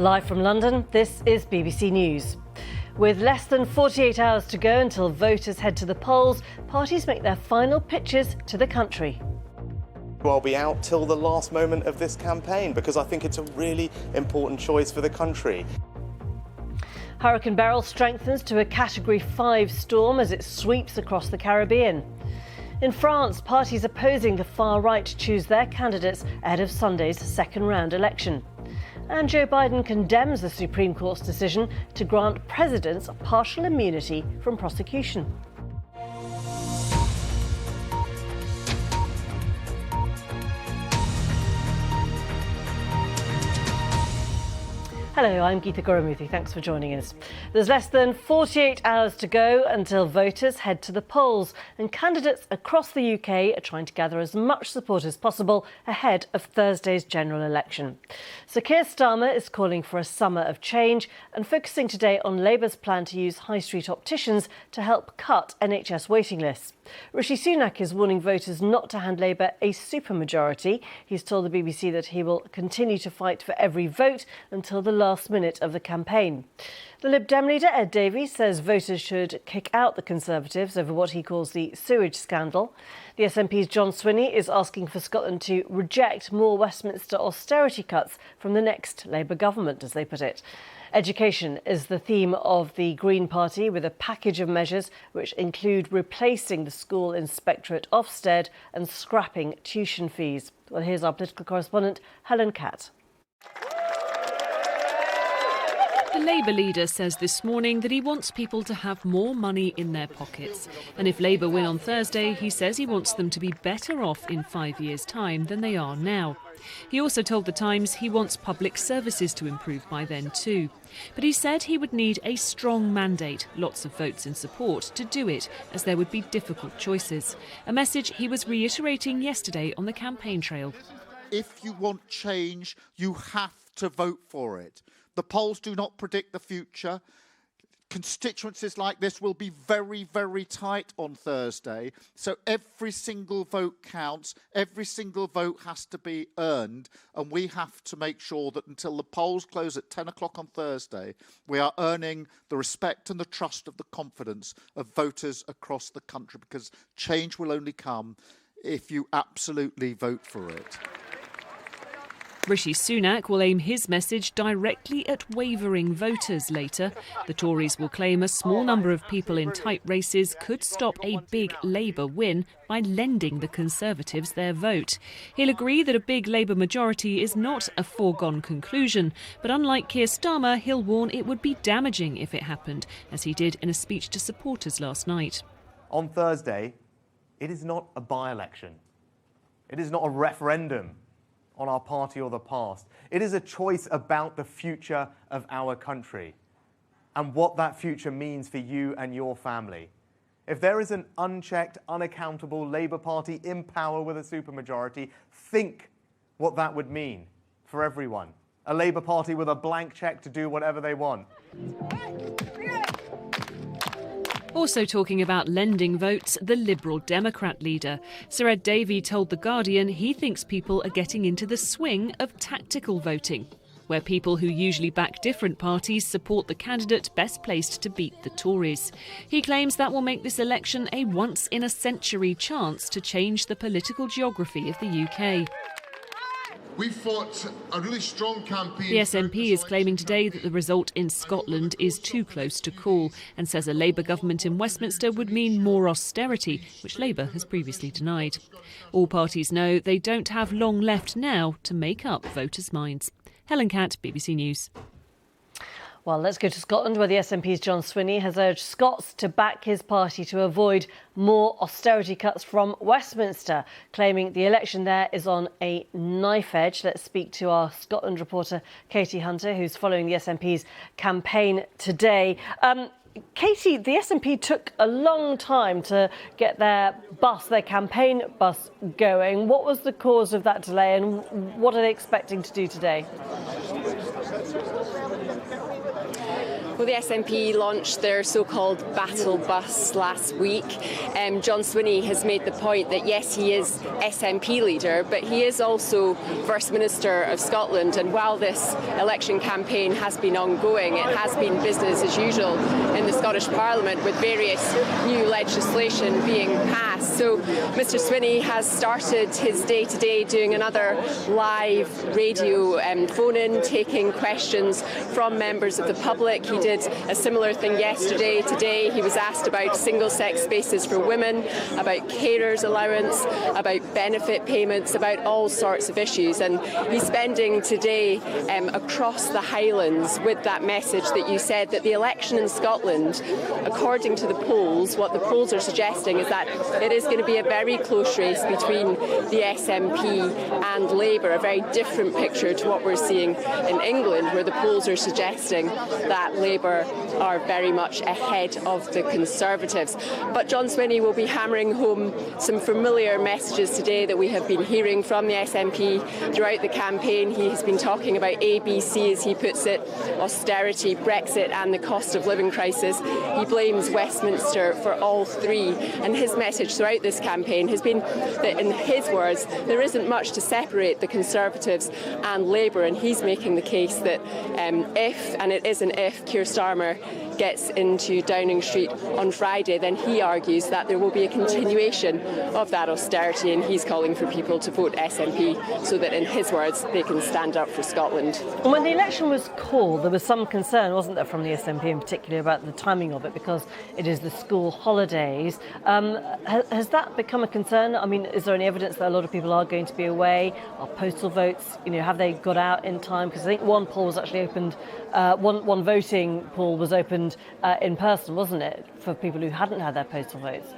Live from London, this is BBC News. With less than 48 hours to go until voters head to the polls, parties make their final pitches to the country. I'll be out till the last moment of this campaign because I think it's a really important choice for the country. Hurricane Beryl strengthens to a Category 5 storm as it sweeps across the Caribbean. In France, parties opposing the far right choose their candidates ahead of Sunday's second-round election. And Joe Biden condemns the Supreme Court's decision to grant presidents partial immunity from prosecution. Hello, I'm Geetha Gurumuthy. Thanks for joining us. There's less than 48 hours to go until voters head to the polls, and candidates across the UK are trying to gather as much support as possible ahead of Thursday's general election. So Keir Starmer is calling for a summer of change and focusing today on Labour's plan to use high street opticians to help cut NHS waiting lists. Rishi Sunak is warning voters not to hand Labour a supermajority. He's told the BBC that he will continue to fight for every vote until the last minute of the campaign. The Lib Dem leader, Ed Davies, says voters should kick out the Conservatives over what he calls the sewage scandal. The SNP's John Swinney is asking for Scotland to reject more Westminster austerity cuts from the next Labour government, as they put it. Education is the theme of the Green Party, with a package of measures which include replacing the school inspectorate Ofsted and scrapping tuition fees. Well, here's our political correspondent, Helen Catt. The Labour leader says this morning that he wants people to have more money in their pockets. And if Labour win on Thursday, he says he wants them to be better off in 5 years' time than they are now. He also told The Times he wants public services to improve by then too. But he said he would need a strong mandate, lots of votes in support, to do it, as there would be difficult choices. A message he was reiterating yesterday on the campaign trail. If you want change, you have to vote for it. The polls do not predict the future. Constituencies like this will be very, very tight on Thursday. So every single vote counts. Every single vote has to be earned. And we have to make sure that until the polls close at 10 o'clock on Thursday, we are earning the respect and the trust of the confidence of voters across the country, because change will only come if you absolutely vote for it. Rishi Sunak will aim his message directly at wavering voters later. The Tories will claim a small number of people in tight races could stop a big Labour win by lending the Conservatives their vote. He'll agree that a big Labour majority is not a foregone conclusion, but unlike Keir Starmer, he'll warn it would be damaging if it happened, as he did in a speech to supporters last night. On Thursday, it is not a by-election. It is not a referendum on our party or the past. It is a choice about the future of our country and what that future means for you and your family. If there is an unchecked, unaccountable Labour Party in power with a supermajority, think what that would mean for everyone. A Labour Party with a blank cheque to do whatever they want. Also talking about lending votes, the Liberal Democrat leader. Sir Ed Davey told The Guardian he thinks people are getting into the swing of tactical voting, where people who usually back different parties support the candidate best placed to beat the Tories. He claims that will make this election a once-in-a-century chance to change the political geography of the UK. We fought a really strong campaign. The SNP is claiming today that the result in Scotland is too close to call, and says a Labour government in Westminster would mean more austerity, which Labour has previously denied. All parties know they don't have long left now to make up voters' minds. Helen Catt, BBC News. Well, let's go to Scotland, where the SNP's John Swinney has urged Scots to back his party to avoid more austerity cuts from Westminster, claiming the election there is on a knife edge. Let's speak to our Scotland reporter, Katie Hunter, who's following the SNP's campaign today. Katie, the SNP took a long time to get their campaign bus going. What was the cause of that delay, and what are they expecting to do today? Well, the SNP launched their so-called battle bus last week. John Swinney has made the point that, yes, he is SNP leader, but he is also First Minister of Scotland. And while this election campaign has been ongoing, it has been business as usual in the Scottish Parliament with various new legislation being passed. So Mr Swinney has started his day today doing another live radio phone-in, taking questions from members of the public. He did a similar thing yesterday. Today he was asked about single-sex spaces for women, about carers allowance, about benefit payments, about all sorts of issues. And he's spending today across the Highlands with that message that you said, that the election in Scotland, according to the polls, what the polls are suggesting is that it is going to be a very close race between the SNP and Labour, a very different picture to what we're seeing in England, where the polls are suggesting that Labour are very much ahead of the Conservatives. But John Swinney will be hammering home some familiar messages today that we have been hearing from the SNP throughout the campaign. He has been talking about ABC, as he puts it, austerity, Brexit and the cost of living crisis. He blames Westminster for all three. And his message throughout this campaign has been that, in his words, there isn't much to separate the Conservatives and Labour. And he's making the case that if, and it is an if, Keir Starmer gets into Downing Street on Friday, then he argues that there will be a continuation of that austerity, and he's calling for people to vote SNP so that, in his words, they can stand up for Scotland. When the election was called, there was some concern, wasn't there, from the SNP in particular about the timing of it, because it is the school holidays. Has that become a concern? I mean, is there any evidence that a lot of people are going to be away? Are postal votes, have they got out in time? Because I think one poll was actually opened, one voting poll was opened in person, wasn't it, for people who hadn't had their postal votes?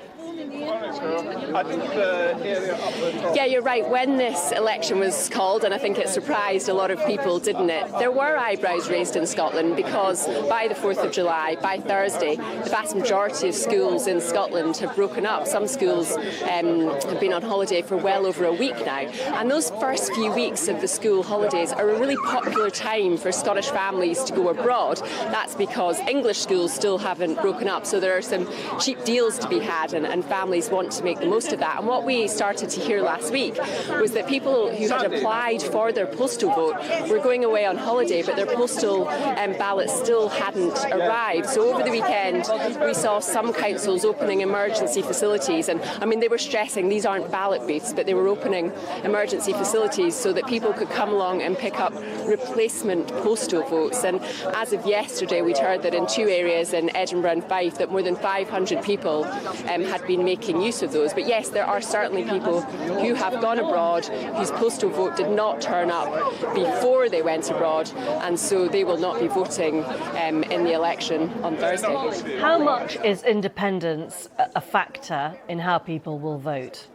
Yeah, you're right. When this election was called, and I think it surprised a lot of people, didn't it? There were eyebrows raised in Scotland because by the 4th of July, by Thursday, the vast majority of schools in Scotland have broken up. Some schools have been on holiday for well over a week now. And those first few weeks of the school holidays are a really popular time for Scottish families to go abroad. That's because English schools still haven't broken up, so there are some cheap deals to be had, and families want to make the most of that. And what we started to hear last week was that people who had applied for their postal vote were going away on holiday, but their postal ballots still hadn't arrived. So over the weekend, we saw some councils opening emergency facilities. And I mean, they were stressing these aren't ballot booths, but they were opening emergency facilities so that people could come along and pick up replacement postal votes. And as of yesterday, we'd heard that in 2 areas in Edinburgh and Fife that more than 500 people had been making use of those. But yes, there are certainly people who have gone abroad whose postal vote did not turn up before they went abroad, and so they will not be voting in the election on Thursday. How much is independence a factor in how people will vote?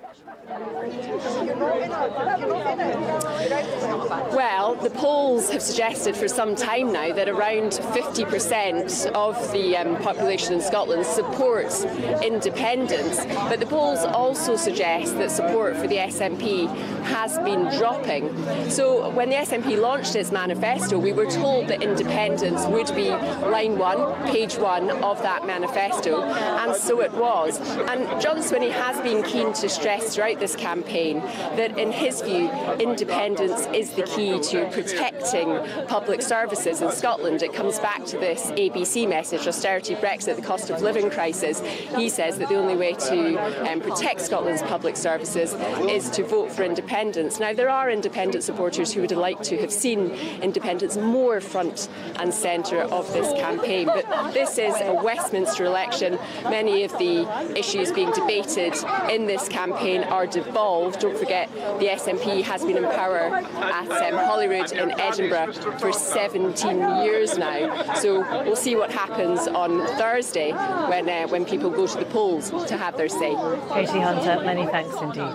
Well, the polls have suggested for some time now that around 50% of the population in Scotland supports independence, but the polls also suggest that support for the SNP has been dropping. So when the SNP launched its manifesto, we were told that independence would be line 1, page 1 of that manifesto, and so it was. And John Swinney has been keen to stress throughout this campaign that, in his view, independence is the key to protecting public services in Scotland. It comes back to this ABC message, austerity, Brexit, the cost of living crisis. He says that the only way to protect Scotland's public services is to vote for independence. Now, there are independent supporters who would like to have seen independence more front and centre of this campaign, but this is a Westminster election. Many of the issues being debated in this campaign are devolved. Don't forget, the SNP has been in power at Holyrood in Edinburgh for 17 years now. So we'll see what happens on Thursday when people go to the polls to have their say. Katie Hunter, many thanks indeed.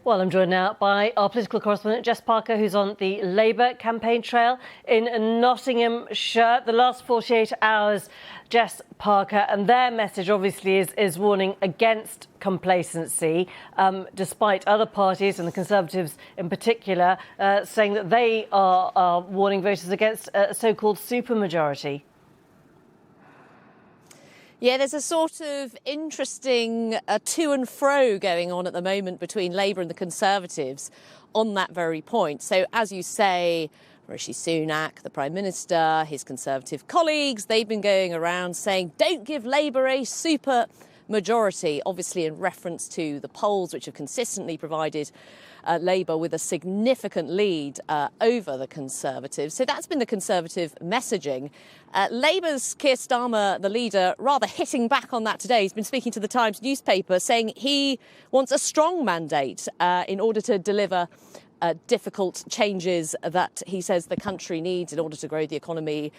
Well, I'm joined now by our political correspondent, Jess Parker, who's on the Labour campaign trail in Nottinghamshire. The last 48 hours, Jess Parker, and their message obviously is warning against complacency, despite other parties and the Conservatives in particular saying that they are warning voters against a so-called supermajority. Yeah, there's a sort of interesting to and fro going on at the moment between Labour and the Conservatives on that very point. So, as you say, Rishi Sunak, the Prime Minister, his Conservative colleagues, they've been going around saying, don't give Labour a super majority, obviously in reference to the polls, which have consistently provided Labour with a significant lead over the Conservatives. So that's been the Conservative messaging. Labour's Keir Starmer, the leader, rather hitting back on that today. He's been speaking to the Times newspaper, saying he wants a strong mandate in order to deliver difficult changes that he says the country needs in order to grow the economy,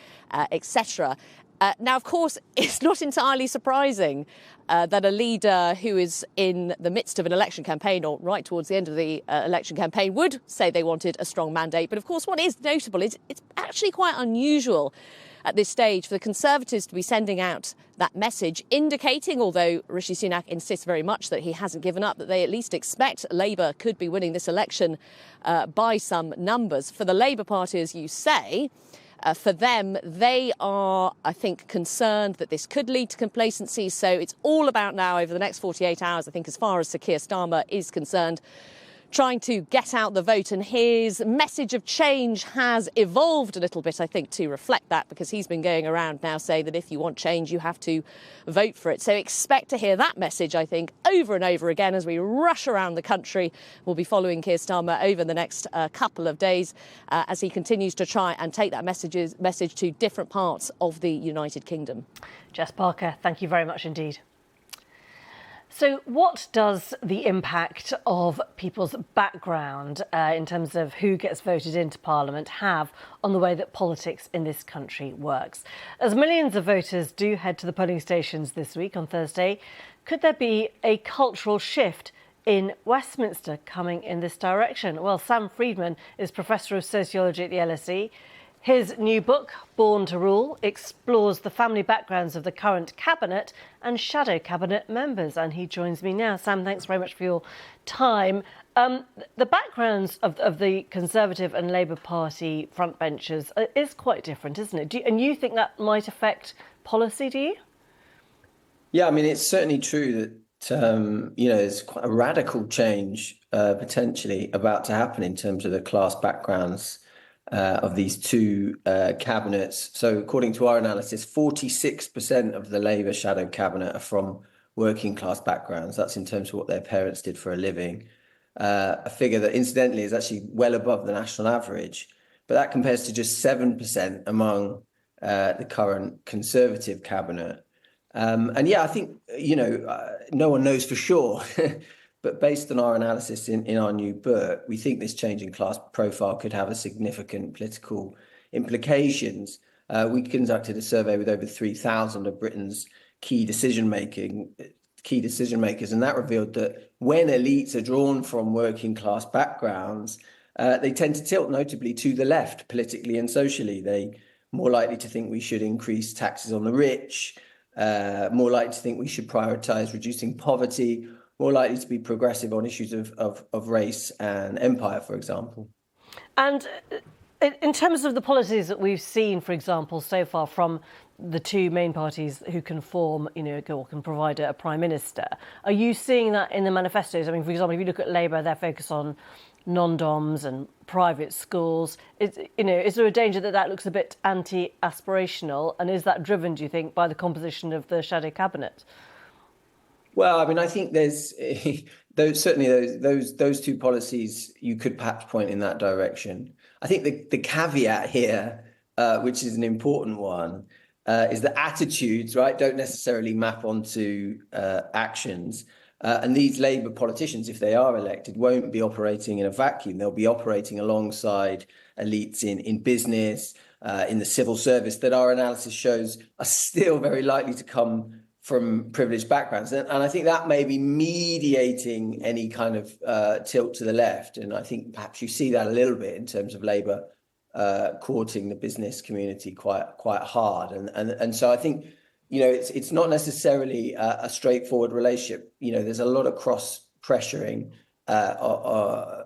etc. Now, of course, it's not entirely surprising that a leader who is in the midst of an election campaign or right towards the end of the election campaign would say they wanted a strong mandate. But of course, what is notable is it's actually quite unusual at this stage for the Conservatives to be sending out that message, indicating, although Rishi Sunak insists very much that he hasn't given up, that they at least expect Labour could be winning this election by some numbers. For the Labour Party, as you say, for them, they are, I think, concerned that this could lead to complacency. So it's all about now, over the next 48 hours, I think, as far as Sir Keir Starmer is concerned, trying to get out the vote. And his message of change has evolved a little bit, I think, to reflect that, because he's been going around now saying that if you want change, you have to vote for it. So expect to hear that message, I think, over and over again as we rush around the country. We'll be following Keir Starmer over the next couple of days as he continues to try and take that message to different parts of the United Kingdom. Jess Parker, thank you very much indeed. So what does the impact of people's background in terms of who gets voted into Parliament have on the way that politics in this country works? As millions of voters do head to the polling stations this week on Thursday, could there be a cultural shift in Westminster coming in this direction? Well, Sam Friedman is Professor of Sociology at the LSE. His new book, Born to Rule, explores the family backgrounds of the current cabinet and shadow cabinet members. And he joins me now. Sam, thanks very much for your time. The backgrounds of the Conservative and Labour Party frontbenchers is quite different, isn't it? And you think that might affect policy, do you? Yeah, I mean, it's certainly true that, there's quite a radical change potentially about to happen in terms of the class backgrounds of these two cabinets. So according to our analysis, 46% of the Labour shadow cabinet are from working class backgrounds. That's in terms of what their parents did for a living. A figure that incidentally is actually well above the national average, but that compares to just 7% among the current Conservative cabinet. I think, no one knows for sure. But based on our analysis in our new book, we think this change in class profile could have a significant political implications. We conducted a survey with over 3,000 of Britain's key decision makers, and that revealed that when elites are drawn from working class backgrounds, they tend to tilt notably to the left politically and socially. They're more likely to think we should increase taxes on the rich, more likely to think we should prioritise reducing poverty, more likely to be progressive on issues of race and empire, for example. And in terms of the policies that we've seen, for example, so far from the two main parties who can form, or can provide a prime minister, are you seeing that in the manifestos? I mean, for example, if you look at Labour, their focus on non-doms and private schools. Is there a danger that looks a bit anti-aspirational? And is that driven, do you think, by the composition of the shadow cabinet? Well, I mean, I think there's those two policies you could perhaps point in that direction. I think the caveat here, which is an important one, is that attitudes, right, don't necessarily map onto actions. And these Labour politicians, if they are elected, won't be operating in a vacuum. They'll be operating alongside elites in business, in the civil service, that our analysis shows are still very likely to come from privileged backgrounds. And I think that may be mediating any kind of tilt to the left. And I think perhaps you see that a little bit in terms of Labour courting the business community quite hard. And so I think, it's not necessarily a straightforward relationship. There's a lot of cross-pressuring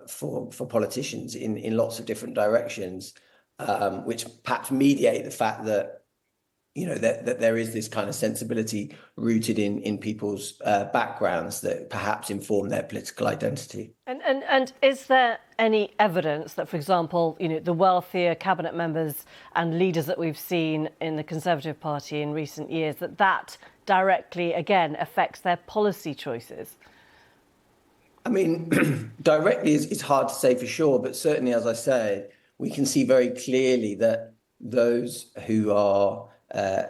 for politicians in lots of different directions, which perhaps mediate the fact that that there is this kind of sensibility rooted in people's backgrounds that perhaps inform their political identity. And is there any evidence that, for example, the wealthier cabinet members and leaders that we've seen in the Conservative Party in recent years, that directly, again, affects their policy choices? I mean, directly it's hard to say for sure, but certainly, as I say, we can see very clearly that those who are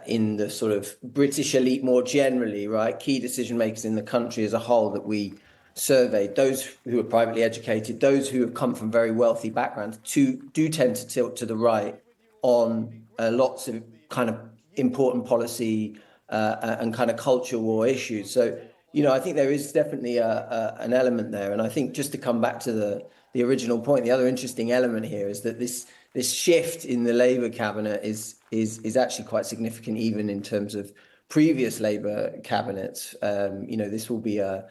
in the sort of British elite more generally, right, key decision makers in the country as a whole that we surveyed, those who are privately educated, those who have come from very wealthy backgrounds, do tend to tilt to the right on lots of kind of important policy and kind of culture war issues. So, I think there is definitely an element there. And I think just to come back to the original point, the other interesting element here is that this shift in the Labour cabinet is actually quite significant, even in terms of previous Labour cabinets. This will be a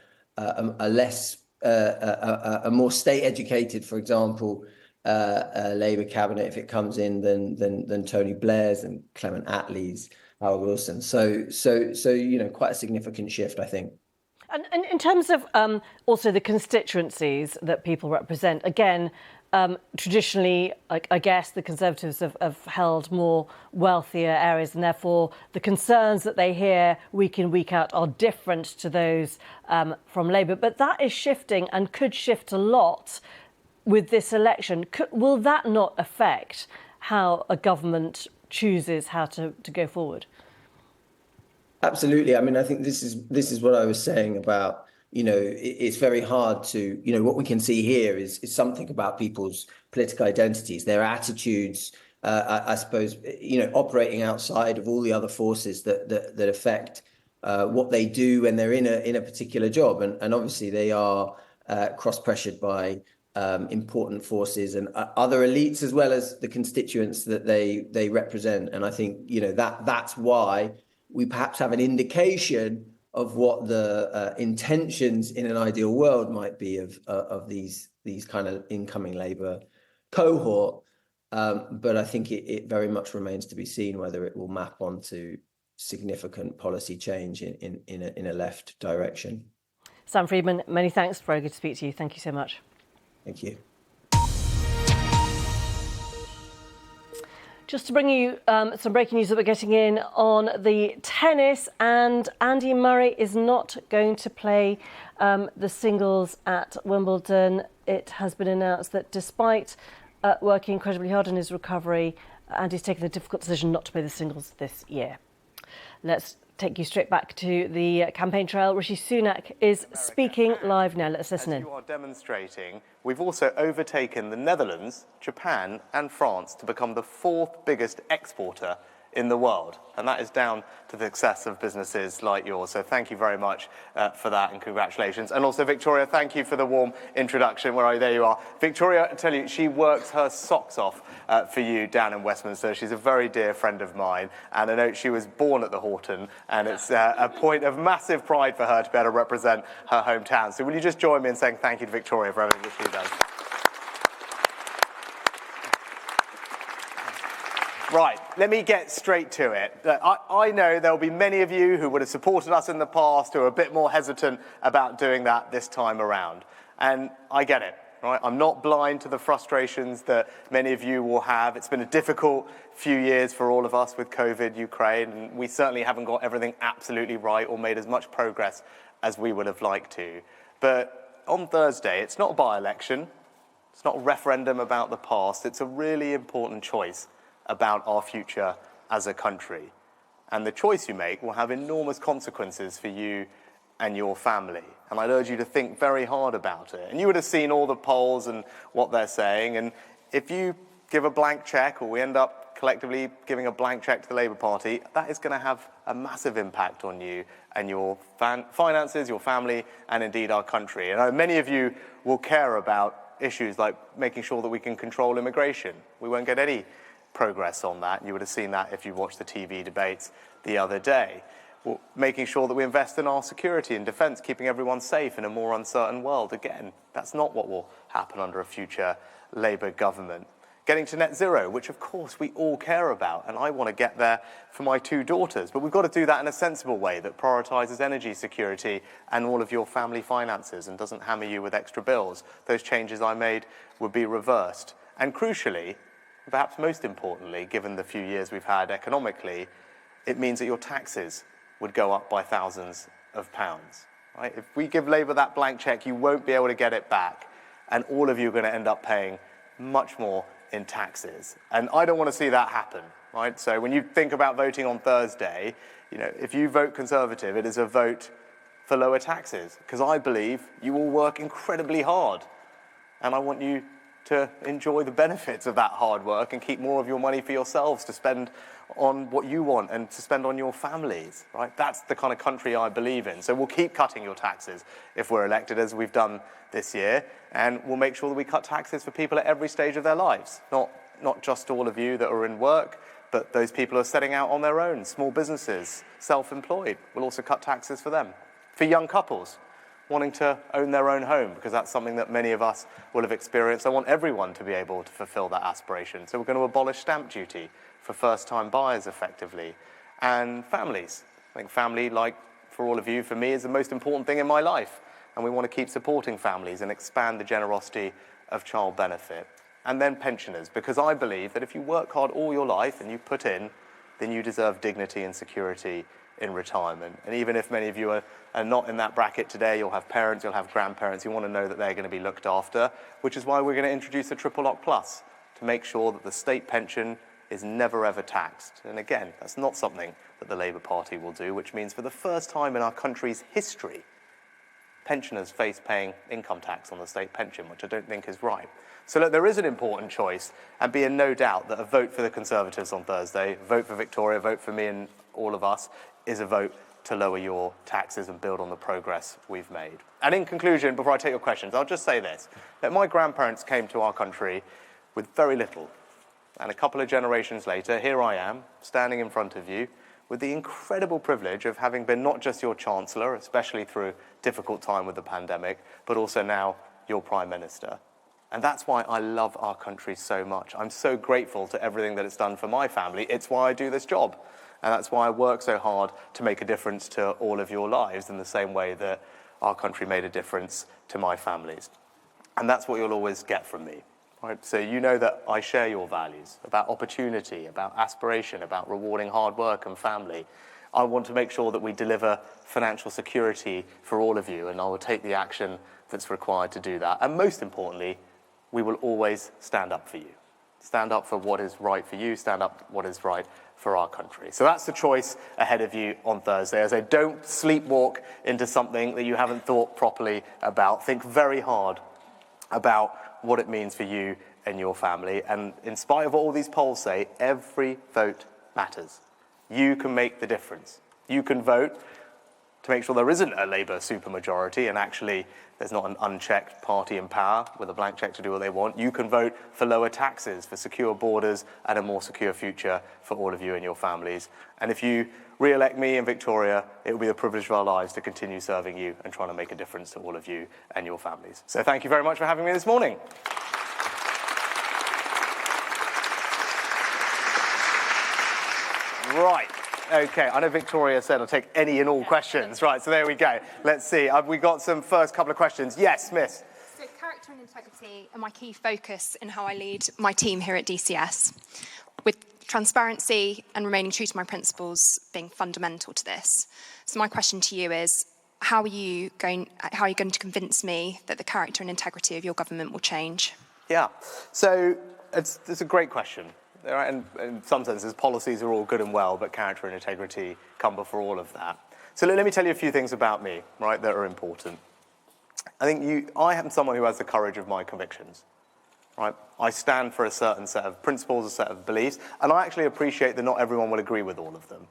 more state-educated, for example, Labour cabinet if it comes in than Tony Blair's and Clement Attlee's, Howard Wilson. So quite a significant shift, I think. And in terms of also the constituencies that people represent, again, traditionally, I guess the Conservatives have held more wealthier areas, and therefore the concerns that they hear week in, week out are different to those from Labour. But that is shifting and could shift a lot with this election. Will that not affect how a government chooses how to go forward? Absolutely. I mean, I think this is what I was saying about, it's very hard to, what we can see here is something about people's political identities, their attitudes, I suppose, operating outside of all the other forces that affect what they do when they're in a particular job. And obviously they are cross-pressured by important forces and other elites, as well as the constituents that they represent. And I think, that's why we perhaps have an indication of what the intentions in an ideal world might be of these kind of incoming Labour cohort. But I think it very much remains to be seen whether it will map onto significant policy change in a left direction. Sam Friedman, many thanks. Very good to speak to you. Thank you so much. Thank you. Just to bring you some breaking news that we're getting in on the tennis, and Andy Murray is not going to play the singles at Wimbledon. It has been announced that despite working incredibly hard on his recovery, Andy's taken the difficult decision not to play the singles this year. Let's take you straight back to the campaign trail. Rishi Sunak is speaking live now. Let's listen in. As you are demonstrating, we've also overtaken the Netherlands, Japan and France to become the fourth biggest exporter in the world. And that is down to the success of businesses like yours. So thank you very much for that, and congratulations. And also, Victoria, thank you for the warm introduction. Where are you? There you are. Victoria, I tell you, she works her socks off for you down in Westminster. She's a very dear friend of mine. And I know she was born at the Horton, and it's a point of massive pride for her to be able to represent her hometown. So will you just join me in saying thank you to Victoria for everything that she does? Right, let me get straight to it. I know there'll be many of you who would have supported us in the past who are a bit more hesitant about doing that this time around. And I get it, right? I'm not blind to the frustrations that many of you will have. It's been a difficult few years for all of us with COVID, Ukraine, and we certainly haven't got everything absolutely right or made as much progress as we would have liked to. But on Thursday, it's not a by-election. It's not a referendum about the past. It's a really important choice about our future as a country. And the choice you make will have enormous consequences for you and your family. And I'd urge you to think very hard about it. And you would have seen all the polls and what they're saying. And if you give a blank check, or we end up collectively giving a blank check to the Labour Party, that is going to have a massive impact on you and your finances, your family, and indeed our country. And I know many of you will care about issues like making sure that we can control immigration. We won't get any progress on that. You would have seen that if you watched the TV debates the other day. Well, making sure that we invest in our security and defence, keeping everyone safe in a more uncertain world. Again, that's not what will happen under a future Labour government. Getting to net zero, which of course we all care about, and I want to get there for my 2 daughters. But we've got to do that in a sensible way that prioritises energy security and all of your family finances and doesn't hammer you with extra bills. Those changes I made would be reversed. And crucially, perhaps most importantly, given the few years we've had economically, it means that your taxes would go up by thousands of pounds. Right? If we give Labour that blank cheque, you won't be able to get it back, and all of you are going to end up paying much more in taxes. And I don't want to see that happen, right? So when you think about voting on Thursday, if you vote Conservative, it is a vote for lower taxes, because I believe you will work incredibly hard. And I want you to enjoy the benefits of that hard work and keep more of your money for yourselves to spend on what you want and to spend on your families, right? That's the kind of country I believe in. So we'll keep cutting your taxes if we're elected, as we've done this year, and we'll make sure that we cut taxes for people at every stage of their lives, not just all of you that are in work, but those people who are setting out on their own, small businesses, self-employed. We'll also cut taxes for them. For young couples wanting to own their own home, because that's something that many of us will have experienced. I want everyone to be able to fulfill that aspiration. So we're going to abolish stamp duty for first-time buyers effectively. And families. I think family, like for all of you, for me, is the most important thing in my life. And we want to keep supporting families and expand the generosity of child benefit. And then pensioners, because I believe that if you work hard all your life and you put in, then you deserve dignity and security in retirement. And even if many of you are not in that bracket today, you'll have parents, you'll have grandparents, you want to know that they're going to be looked after, which is why we're going to introduce a triple lock plus to make sure that the state pension is never ever taxed. And again, that's not something that the Labour Party will do, which means for the first time in our country's history, pensioners face paying income tax on the state pension, which I don't think is right. So look, there is an important choice, and be in no doubt that a vote for the Conservatives on Thursday, a vote for Victoria, a vote for me and all of us, is a vote to lower your taxes and build on the progress we've made. And in conclusion, before I take your questions, I'll just say this, that my grandparents came to our country with very little. And a couple of generations later, here I am, standing in front of you, with the incredible privilege of having been not just your Chancellor, especially through a difficult time with the pandemic, but also now your Prime Minister. And that's why I love our country so much. I'm so grateful to everything that it's done for my family. It's why I do this job. And that's why I work so hard to make a difference to all of your lives in the same way that our country made a difference to my family's. And that's what you'll always get from me. Right? So you know that I share your values about opportunity, about aspiration, about rewarding hard work and family. I want to make sure that we deliver financial security for all of you, and I will take the action that's required to do that. And most importantly, we will always stand up for you. Stand up for what is right for you, stand up for what is right for our country. So that's the choice ahead of you on Thursday. As I don't sleepwalk into something that you haven't thought properly about. Think very hard about what it means for you and your family. And in spite of what all these polls say, every vote matters. You can make the difference. You can vote to make sure there isn't a Labour supermajority and actually there's not an unchecked party in power with a blank cheque to do what they want. You can vote for lower taxes, for secure borders and a more secure future for all of you and your families. And if you re-elect me in Victoria, it will be the privilege of our lives to continue serving you and trying to make a difference to all of you and your families. So thank you very much for having me this morning. Right. Okay, I know Victoria said I'll take any and all questions. Right, so there we go. Let's see. We got some first couple of questions. Yes, Miss. So character and integrity are my key focus in how I lead my team here at DCS, with transparency and remaining true to my principles being fundamental to this. So my question to you is, how are you going to convince me that the character and integrity of your government will change? Yeah, so it's a great question. And in some senses, policies are all good and well, but character and integrity come before all of that. So let me tell you a few things about me, right, that are important. I am someone who has the courage of my convictions, right? I stand for a certain set of principles, a set of beliefs, and I actually appreciate that not everyone will agree with all of them.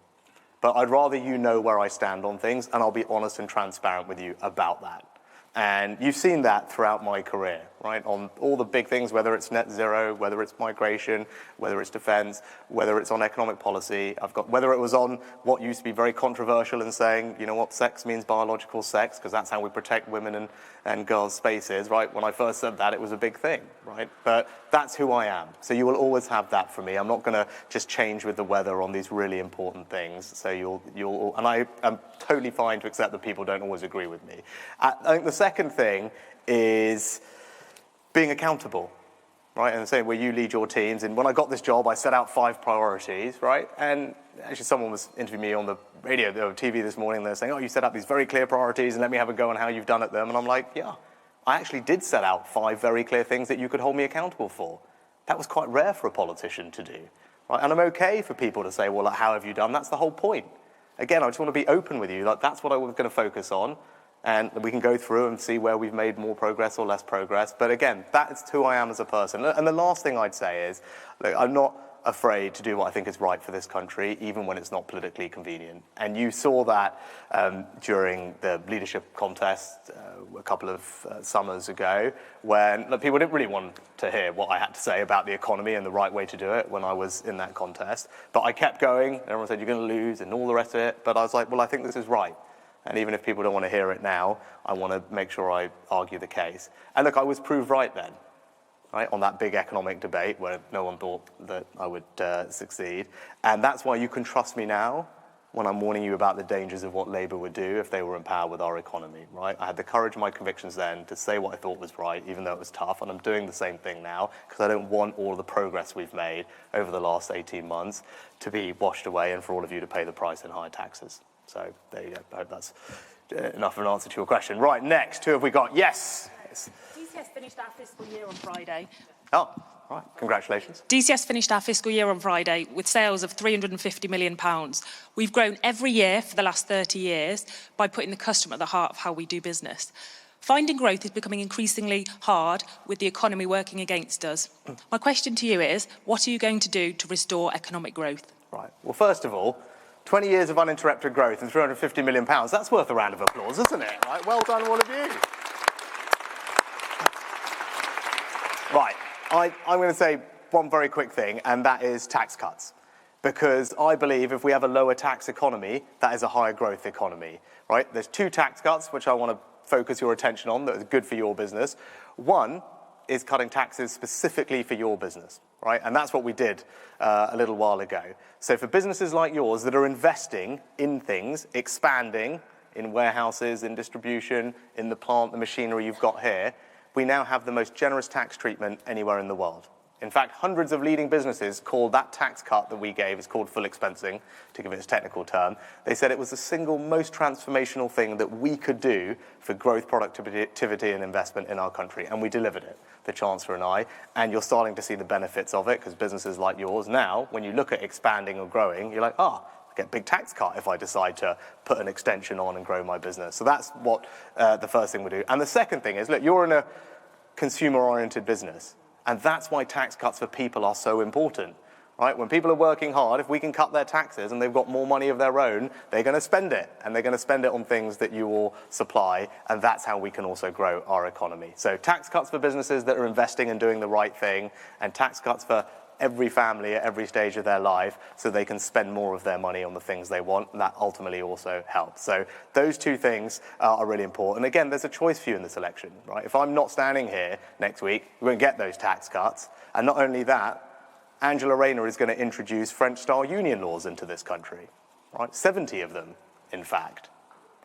But I'd rather you know where I stand on things, and I'll be honest and transparent with you about that. And you've seen that throughout my career, right? On all the big things, whether it's net zero, whether it's migration, whether it's defense, whether it's on economic policy, whether it was on what used to be very controversial in saying, you know what, sex means biological sex, because that's how we protect women and girls' spaces, right? When I first said that, it was a big thing, right? But that's who I am. So you will always have that for me. I'm not going to just change with the weather on these really important things. So and I am totally fine to accept that people don't always agree with me. I think the second thing is being accountable, right? And saying where you lead your teams. And when I got this job, I set out 5 priorities, right? And actually someone was interviewing me on the radio or TV this morning. They're saying, oh, you set out these very clear priorities and let me have a go on how you've done at them. And I'm like, yeah, I actually did set out 5 very clear things that you could hold me accountable for. That was quite rare for a politician to do, right? And I'm okay for people to say, well, like, how have you done? That's the whole point. Again, I just want to be open with you. Like, that's what I was going to focus on. And we can go through and see where we've made more progress or less progress. But again, that's who I am as a person. And the last thing I'd say is, look, I'm not afraid to do what I think is right for this country, even when it's not politically convenient. And you saw that during the leadership contest a couple of summers ago, when people didn't really want to hear what I had to say about the economy and the right way to do it when I was in that contest. But I kept going. Everyone said, you're going to lose and all the rest of it. But I was like, well, I think this is right. And even if people don't want to hear it now, I want to make sure I argue the case. And look, I was proved right then, right, on that big economic debate where no one thought that I would succeed. And that's why you can trust me now when I'm warning you about the dangers of what Labour would do if they were in power with our economy, right? I had the courage of my convictions then to say what I thought was right, even though it was tough. And I'm doing the same thing now because I don't want all of the progress we've made over the last 18 months to be washed away and for all of you to pay the price in higher taxes. So there you go. I hope that's enough of an answer to your question. Right, next, who have we got? Yes. DCS finished our fiscal year on Friday. Oh, right. Congratulations. DCS finished our fiscal year on Friday with sales of £350 million. We've grown every year for the last 30 years by putting the customer at the heart of how we do business. Finding growth is becoming increasingly hard with the economy working against us. My question to you is, what are you going to do to restore economic growth? Right. Well, first of all, 20 years of uninterrupted growth and £350 million, that's worth a round of applause, isn't it? Right? Well done, all of you. Right, I'm going to say one very quick thing, and that is tax cuts. Because I believe if we have a lower tax economy, that is a higher growth economy, right? There's 2 tax cuts, which I want to focus your attention on, that are good for your business. One is cutting taxes specifically for your business, right? And that's what we did a little while ago. So for businesses like yours that are investing in things, expanding in warehouses, in distribution, in the plant, the machinery you've got here, we now have the most generous tax treatment anywhere in the world. In fact, hundreds of leading businesses call that tax cut that we gave, it's called full expensing, to give it its technical term. They said it was the single most transformational thing that we could do for growth, productivity and investment in our country, and we delivered it, the Chancellor and I, and you're starting to see the benefits of it, because businesses like yours now, when you look at expanding or growing, you're like, I get a big tax cut if I decide to put an extension on and grow my business. So that's what the first thing we do. And the second thing is, look, you're in a consumer-oriented business. And that's why tax cuts for people are so important, right? When people are working hard, if we can cut their taxes and they've got more money of their own, they're going to spend it. And they're going to spend it on things that you will supply. And that's how we can also grow our economy. So tax cuts for businesses that are investing and doing the right thing, and tax cuts for every family at every stage of their life so they can spend more of their money on the things they want, and that ultimately also helps. So those 2 things are really important. Again, there's a choice for you in this election, right? If I'm not standing here next week, we won't get those tax cuts. And not only that, Angela Rayner is going to introduce French-style union laws into this country, right? 70 of them, in fact.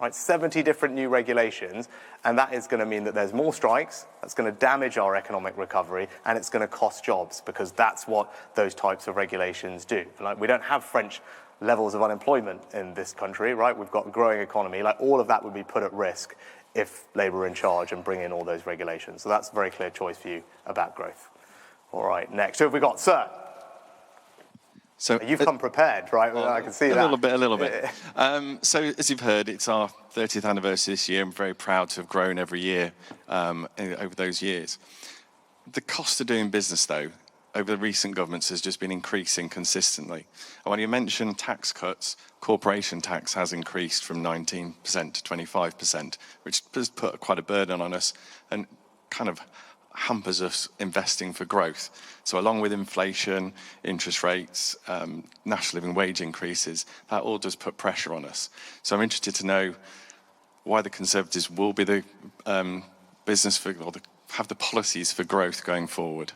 Right, 70 different new regulations, and that is going to mean that there's more strikes, that's going to damage our economic recovery, and it's going to cost jobs, because that's what those types of regulations do. Like, we don't have French levels of unemployment in this country, right? We've got a growing economy. Like, all of that would be put at risk if Labour were in charge and bring in all those regulations. So that's a very clear choice for you about growth. All right, next, who have we got? Sir? So you've come prepared, right? Well, I can see that. A little bit. So as you've heard, it's our 30th anniversary this year. I'm very proud to have grown every year over those years. The cost of doing business, though, over the recent governments has just been increasing consistently. And when you mention tax cuts, corporation tax has increased from 19% to 25%, which has put quite a burden on us and kind of hampers us investing for growth. So along with inflation, interest rates, national living wage increases, that all does put pressure on us. So I'm interested to know why the Conservatives will be the have the policies for growth going forward.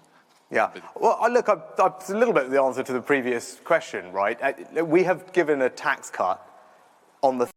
Yeah, well, look, it's a little bit of the answer to the previous question, right? We have given a tax cut on the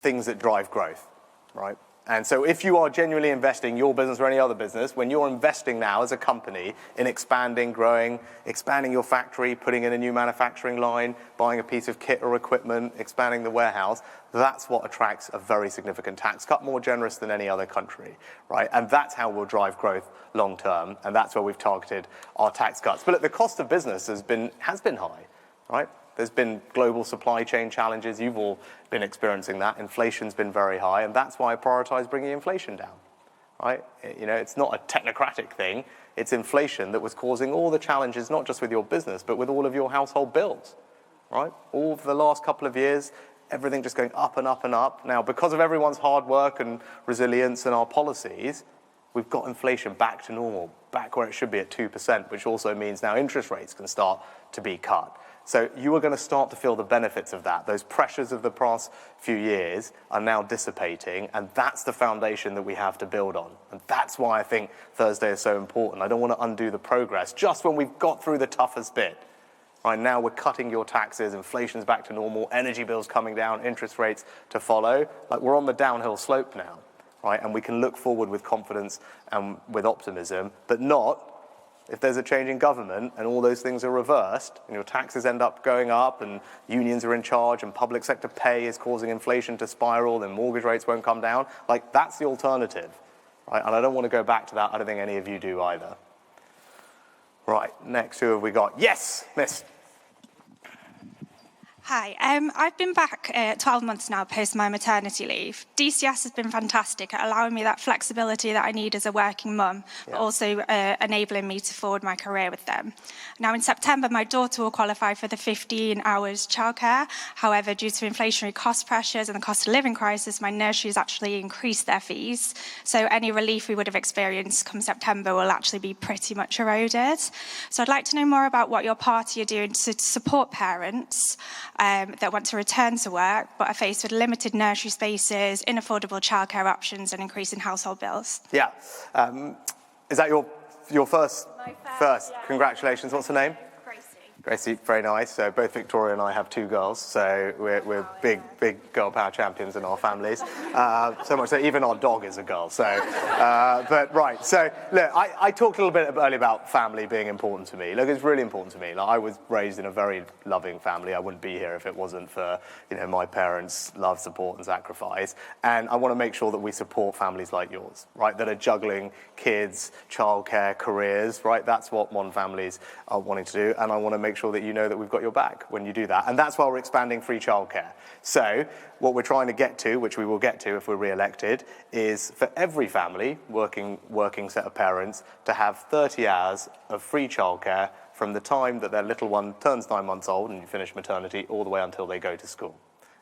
things that drive growth, right? And so if you are genuinely investing your business or any other business, when you're investing now as a company in expanding, growing, expanding your factory, putting in a new manufacturing line, buying a piece of kit or equipment, expanding the warehouse, that's what attracts a very significant tax cut, more generous than any other country, right? And that's how we'll drive growth long term, and that's where we've targeted our tax cuts. But look, the cost of business has been high, right? There's been global supply chain challenges. You've all been experiencing that. Inflation's been very high, and that's why I prioritize bringing inflation down, right? You know, it's not a technocratic thing. It's inflation that was causing all the challenges, not just with your business, but with all of your household bills, right? All for the last couple of years, everything just going up and up and up. Now, because of everyone's hard work and resilience and our policies, we've got inflation back to normal, back where it should be at 2%, which also means now interest rates can start to be cut. So you are going to start to feel the benefits of that. Those pressures of the past few years are now dissipating, and that's the foundation that we have to build on. And that's why I think Thursday is so important. I don't want to undo the progress just when we've got through the toughest bit. Right now we're cutting your taxes, inflation's back to normal, energy bills coming down, interest rates to follow. Like, we're on the downhill slope now, right? And we can look forward with confidence and with optimism, but not if there's a change in government and all those things are reversed and your taxes end up going up and unions are in charge and public sector pay is causing inflation to spiral and mortgage rates won't come down. Like, that's the alternative, right? And I don't want to go back to that. I don't think any of you do either. Right, next, who have we got? Yes, Miss. Hi, I've been back 12 months now post my maternity leave. DCS has been fantastic at allowing me that flexibility that I need as a working mum, but also enabling me to forward my career with them. Now in September, my daughter will qualify for the 15 hours childcare. However, due to inflationary cost pressures and the cost of living crisis, my nurseries actually increased their fees. So any relief we would have experienced come September will actually be pretty much eroded. So I'd like to know more about what your party are doing to support parents that want to return to work but are faced with limited nursery spaces, inaffordable childcare options and increasing household bills. Yeah. Is that your first? My first. Yeah. Congratulations. What's the name? Gracie. Gracie, very nice. So both Victoria and I have two girls, so we're big girl power champions in our families. So much so even our dog is a girl. So, but right. So look, I talked a little bit earlier about family being important to me. Look, it's really important to me. Like, I was raised in a very loving family. I wouldn't be here if it wasn't for, you know, my parents' love, support, and sacrifice. And I want to make sure that we support families like yours, right? That are juggling kids, childcare, careers, right? That's what modern families are wanting to do, and I want to make sure that you know that we've got your back when you do that. And that's why we're expanding free childcare. So what we're trying to get to, which we will get to if we're re-elected, is for every family, working set of parents, to have 30 hours of free childcare from the time that their little one turns 9 months old and you finish maternity all the way until they go to school.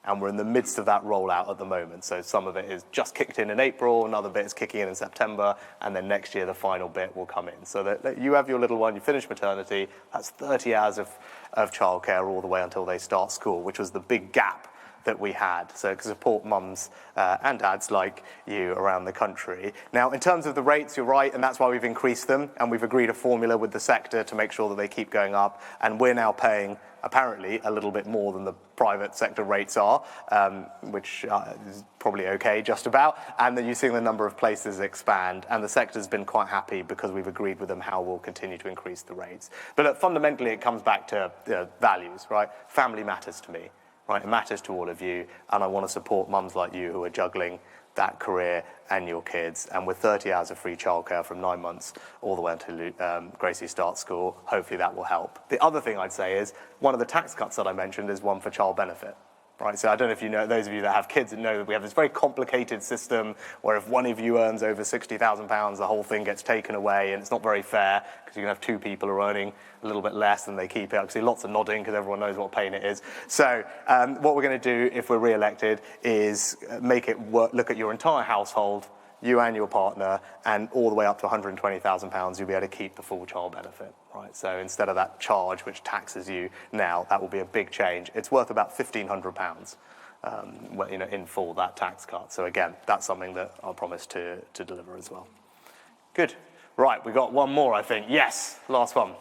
And we're in the midst of that rollout at the moment. So some of it is just kicked in April, another bit is kicking in September, and then next year the final bit will come in. So that you have your little one, you finish maternity, that's 30 hours of childcare all the way until they start school, which was the big gap that we had. So to support mums and dads like you around the country. Now, in terms of the rates, you're right, and that's why we've increased them, and we've agreed a formula with the sector to make sure that they keep going up, and we're now paying apparently a little bit more than the private sector rates are, which is probably okay, just about, and then you're seeing the number of places expand, and the sector's been quite happy because we've agreed with them how we'll continue to increase the rates. But fundamentally, it comes back to values, right? Family matters to me, right? It matters to all of you, and I want to support mums like you who are juggling that career and your kids. And with 30 hours of free childcare from 9 months all the way until Gracie starts school, hopefully that will help. The other thing I'd say is one of the tax cuts that I mentioned is one for child benefit. Right, so I don't know if you know, those of you that have kids that know that we have this very complicated system where if one of you earns over £60,000, the whole thing gets taken away, and it's not very fair because you can have two people who are earning a little bit less than they keep it. I can see lots of nodding because everyone knows what pain it is. So what we're going to do if we're re-elected is make it work, look at your entire household, you and your partner, and all the way up to £120,000, you'll be able to keep the full child benefit. Right, so instead of that charge which taxes you now, that will be a big change. It's worth about £1,500, in full, that tax cut. So again, that's something that I'll promise to deliver as well. Good. Right, we got one more, I think. Yes, last one.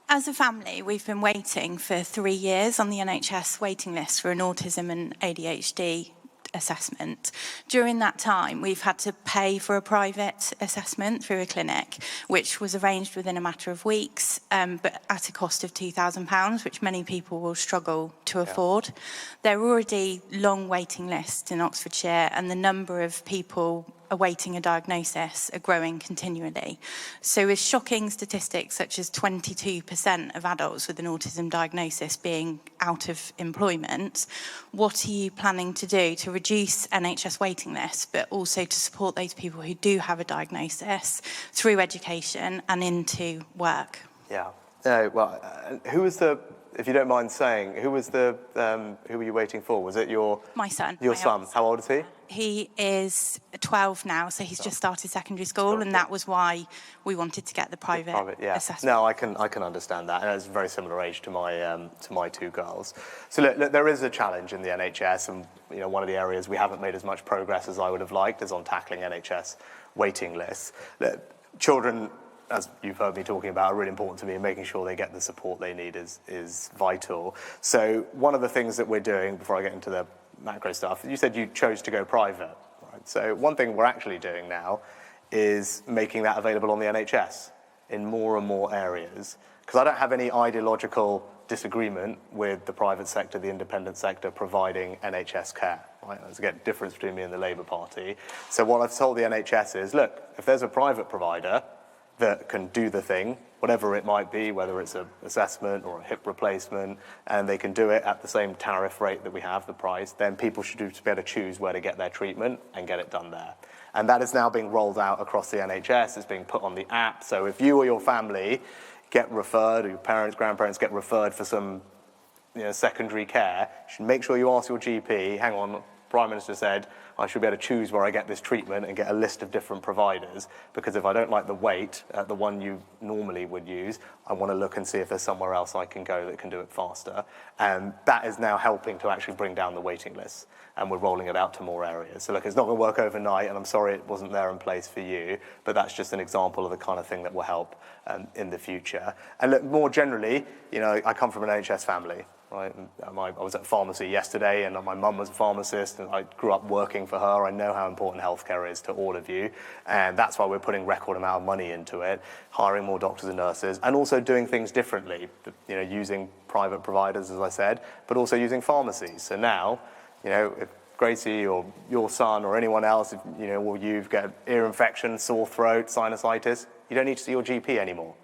As a family, we've been waiting for 3 years on the NHS waiting list for an autism and ADHD assessment. During that time, we've had to pay for a private assessment through a clinic, which was arranged within a matter of weeks, but at a cost of £2,000, which many people will struggle to afford. There are already long waiting lists in Oxfordshire, and the number of people awaiting a diagnosis are growing continually. So with shocking statistics such as 22% of adults with an autism diagnosis being out of employment, what are you planning to do to reduce NHS waiting lists, but also to support those people who do have a diagnosis through education and into work? Yeah. Who was the, if you don't mind saying, who were you waiting for? Was it my son? Your son. How old is he? He is 12 now, so he's just started secondary school, and that was why we wanted to get the private assessment. No, I can understand that, and it's a very similar age to my two girls. So look, there is a challenge in the NHS, and one of the areas we haven't made as much progress as I would have liked is on tackling NHS waiting lists. Children, as you've heard me talking about, are really important to me, and making sure they get the support they need is vital. So one of the things that we're doing, before I get into the macro stuff, you said you chose to go private. Right? So one thing we're actually doing now is making that available on the NHS in more and more areas, because I don't have any ideological disagreement with the private sector, the independent sector providing NHS care. Right? There's again a difference between me and the Labour Party. So what I've told the NHS is, look, if there's a private provider that can do the thing, whatever it might be, whether it's an assessment or a hip replacement, and they can do it at the same tariff rate that we have, the price, then people should be able to choose where to get their treatment and get it done there. And that is now being rolled out across the NHS. It's being put on the app. So if you or your family get referred, or your parents, grandparents get referred for some secondary care, you should make sure you ask your GP, hang on, Prime Minister said, I should be able to choose where I get this treatment and get a list of different providers, because if I don't like the wait at the one you normally would use, I want to look and see if there's somewhere else I can go that can do it faster. And that is now helping to actually bring down the waiting lists, and we're rolling it out to more areas. So look, it's not going to work overnight, and I'm sorry it wasn't there in place for you, but that's just an example of the kind of thing that will help in the future. And look, more generally, I come from an NHS family. Right? I was at pharmacy yesterday, and my mum was a pharmacist, and I grew up working for her. I know how important healthcare is to all of you, and that's why we're putting record amount of money into it, hiring more doctors and nurses, and also doing things differently, using private providers, as I said, but also using pharmacies. So now, if Gracie or your son or anyone else, or you've got ear infection, sore throat, sinusitis, you don't need to see your GP anymore.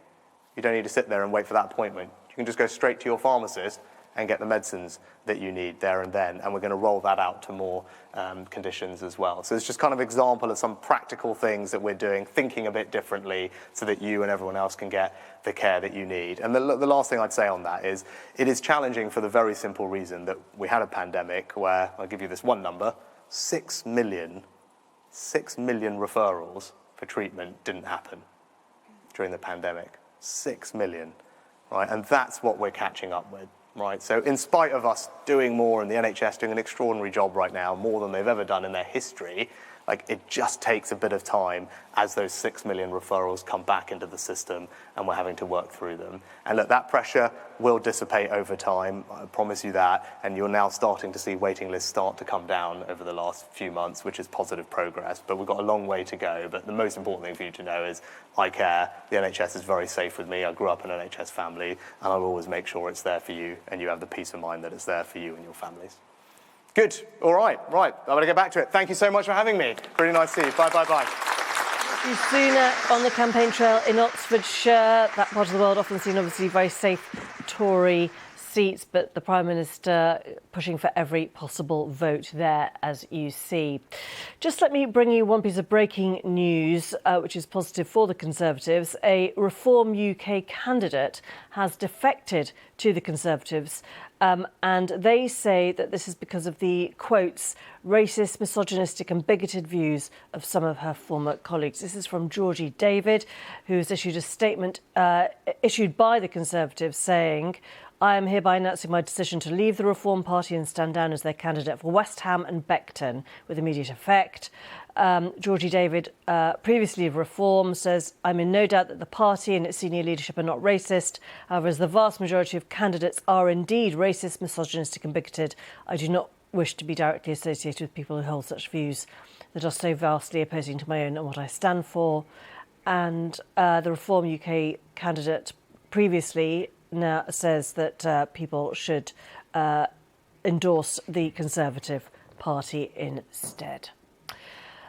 You don't need to sit there and wait for that appointment. You can just go straight to your pharmacist and get the medicines that you need there and then. And we're going to roll that out to more conditions as well. So it's just kind of example of some practical things that we're doing, thinking a bit differently so that you and everyone else can get the care that you need. And the last thing I'd say on that is, it is challenging for the very simple reason that we had a pandemic where, I'll give you this one number, 6 million referrals for treatment didn't happen during the pandemic. 6 million, right? And that's what we're catching up with. Right, so in spite of us doing more, and the NHS doing an extraordinary job right now, more than they've ever done in their history, it just takes a bit of time as those 6 million referrals come back into the system, and we're having to work through them. And look, that pressure will dissipate over time, I promise you that, and you're now starting to see waiting lists start to come down over the last few months, which is positive progress, but we've got a long way to go. But the most important thing for you to know is I care, the NHS is very safe with me, I grew up in an NHS family, and I'll always make sure it's there for you, and you have the peace of mind that it's there for you and your families. Good. All right. I'm going to get back to it. Thank you so much for having me. Really nice to see you. Bye. Rishi Sunak on the campaign trail in Oxfordshire. That part of the world often seen, obviously, very safe Tory seats, but the Prime Minister pushing for every possible vote there, as you see. Just let me bring you one piece of breaking news, which is positive for the Conservatives. A Reform UK candidate has defected to the Conservatives, and they say that this is because of the, quotes, racist, misogynistic and bigoted views of some of her former colleagues. This is from Georgie David, who has issued a statement issued by the Conservatives saying, I am hereby announcing my decision to leave the Reform Party and stand down as their candidate for West Ham and Beckton with immediate effect. Georgie David, previously of Reform, says, I'm in no doubt that the party and its senior leadership are not racist. However, as the vast majority of candidates are indeed racist, misogynistic and bigoted, I do not wish to be directly associated with people who hold such views that are so vastly opposing to my own and what I stand for. And the Reform UK candidate previously now says that people should endorse the Conservative Party instead.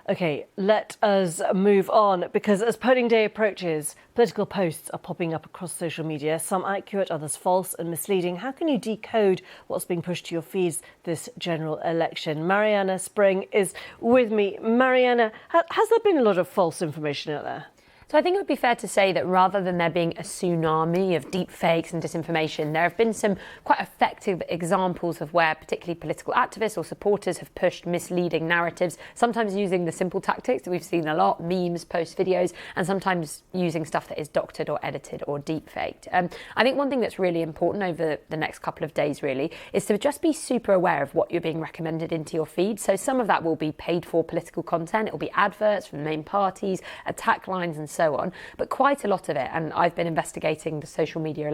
OK, let us move on, because as polling day approaches, political posts are popping up across social media, some accurate, others false and misleading. How can you decode what's being pushed to your feeds this general election? Mariana Spring is with me. Mariana, has there been a lot of false information out there? So I think it would be fair to say that rather than there being a tsunami of deep fakes and disinformation, there have been some quite effective examples of where particularly political activists or supporters have pushed misleading narratives, sometimes using the simple tactics that we've seen a lot, memes, post videos, and sometimes using stuff that is doctored or edited or deep faked. I think one thing that's really important over the next couple of days really is to just be super aware of what you're being recommended into your feed. So some of that will be paid for political content, it will be adverts from the main parties, attack lines and so on, but quite a lot of it, and I've been investigating the social media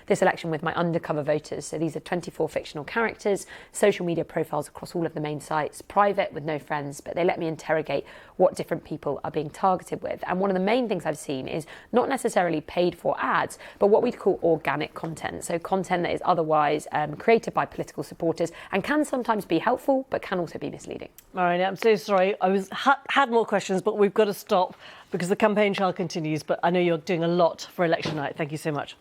this election with my undercover voters, so these are 24 fictional characters, social media profiles across all of the main sites, private with no friends, but they let me interrogate what different people are being targeted with. And one of the main things I've seen is not necessarily paid for ads, but what we'd call organic content, so content that is otherwise created by political supporters and can sometimes be helpful but can also be misleading. Mariana, I'm so sorry, I had more questions, but we've got to stop because the campaign trail continues, but I know you're doing a lot for election night. Thank you so much.